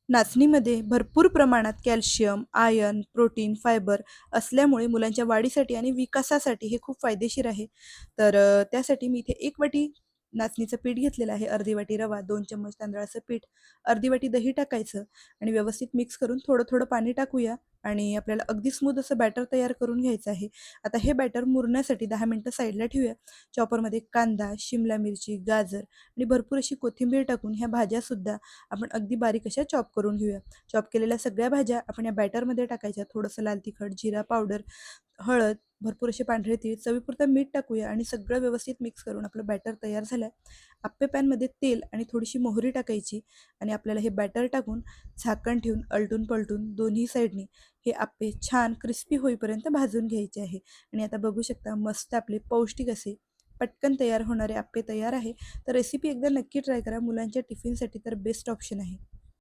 नाचणीमध्ये भरपूर प्रमाणात calcium, iron, protein, fibre असल्यामुळे मुलांच्या वाढीसाठी आणि विकासासाठी हे खूप फायदेशीर आहे. तर त्यासाठी मी इथे 1 वाटी नाचणीचं पीठ घेतलेलं आहे, अर्धी वाटी रवा, 2 चम्मच तांदळाचं पीठ, अर्धी वाटी दही टाकायचं आणि व्यवस्थित मिक्स करून थोडं-थोडं पाणी टाकूया आणि आपल्याला अगदी स्मूथ असं बॅटर तयार करून घ्यायचं आहे. आता हे बॅटर मुरण्यासाठी 10 मिनिटं साईडला ठेवूया. चॉपरमध्ये कांदा, शिमला मिरची, गाजर आणि भरपूर अशी कोथिंबीर टाकून ह्या भाज्यासुद्धा आपण अगदी बारीक अशा चॉप करून घेऊया. चॉप केलेल्या सगळ्या भाज्या आपण या बॅटरमध्ये टाकायच्या. थोडंसं लाल तिखट, जिरा पावडर, हळद, भरपूर असे पांढरे तीळ, चवीपुरतं मीठ टाकूया आणि सगळं व्यवस्थित मिक्स करून आपलं बॅटर तयार झालं. आप्पे पॅनमध्ये तेल आणि थोडीशी मोहरी टाकायची आणि आपल्याला हे बॅटर टाकून झाकण ठेवून आलटून-पलटून दोन्ही साईडनी हे आप्पे छान क्रिस्पी होईपर्यंत भाजून घ्यायचे आहे. आणि आता बघू शकता मस्त आपले पौष्टिक असे पटकन तयार होणारे आप्पे तयार आहे. तर रेसिपी एकदा नक्की ट्राय करा. मुलांच्या टिफिनसाठी तर बेस्ट ऑप्शन आहे.